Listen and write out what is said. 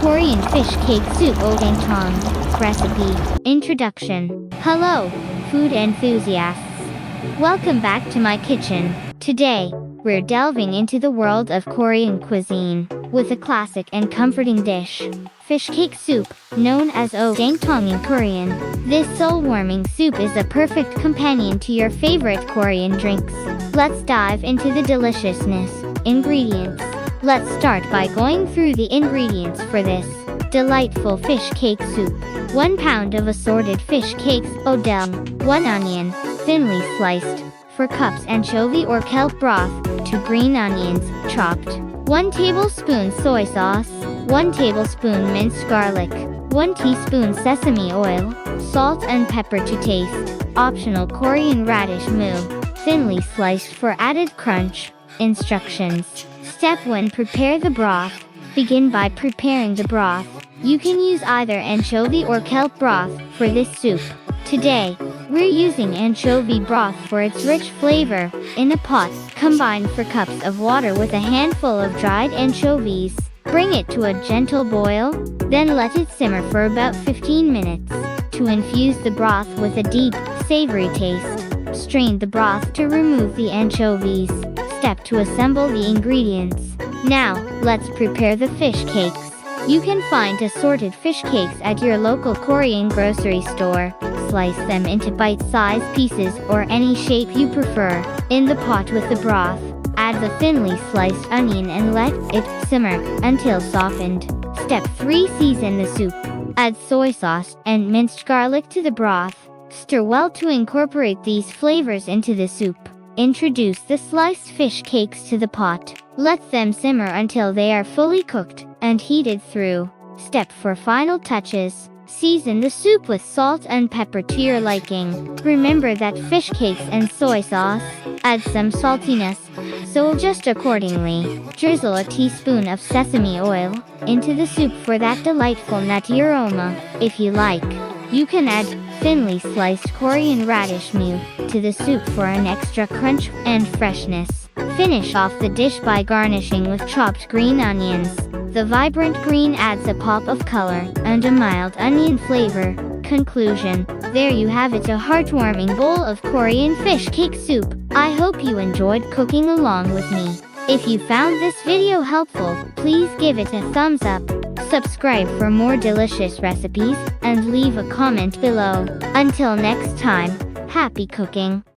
Korean fish cake soup Odentong. Recipe. Introduction. Hello, food enthusiasts. Welcome back to my kitchen. Today, we're delving into the world of Korean cuisine with a classic and comforting dish, fish cake soup, known as Odentong in Korean. This soul-warming soup is a perfect companion to your favorite Korean drinks. Let's dive into the deliciousness. Ingredients. Let's start by going through the ingredients for this delightful fish cake soup. 1 pound of assorted fish cakes, odel, 1 onion, thinly sliced, 4 cups anchovy or kelp broth, 2 green onions, chopped, 1 tablespoon soy sauce, 1 tablespoon minced garlic, 1 teaspoon sesame oil, salt and pepper to taste, optional Korean radish mu, thinly sliced for added crunch. Instructions. Step 1. Prepare the broth. Begin by preparing the broth. You can use either anchovy or kelp broth for this soup. Today, we're using anchovy broth for its rich flavor. In a pot, combine 4 cups of water with a handful of dried anchovies. Bring it to a gentle boil, then let it simmer for about 15 minutes. To infuse the broth with a deep, savory taste, strain the broth to remove the anchovies. Step 2. Assemble the ingredients. Now, let's prepare the fish cakes. You can find assorted fish cakes at your local Korean grocery store. Slice them into bite-sized pieces or any shape you prefer. In the pot with the broth, add the thinly sliced onion and let it simmer until softened. Step 3. Season the soup. Add soy sauce and minced garlic to the broth. Stir well to incorporate these flavors into the soup. Introduce the sliced fish cakes to the pot. Let them simmer until they are fully cooked and heated through. Step 4. Final touches. Season the soup with salt and pepper to your liking. Remember that fish cakes and soy sauce add some saltiness, so adjust accordingly. Drizzle a teaspoon of sesame oil into the soup for that delightful nutty aroma. If you like, you can add thinly sliced Korean radish mu to the soup for an extra crunch and freshness. Finish off the dish by garnishing with chopped green onions. The vibrant green adds a pop of color and a mild onion flavor. Conclusion. There you have it, a heartwarming bowl of Korean fish cake soup. I hope you enjoyed cooking along with me. If you found this video helpful, please give it a thumbs up. Subscribe for more delicious recipes, and leave a comment below. Until next time, happy cooking!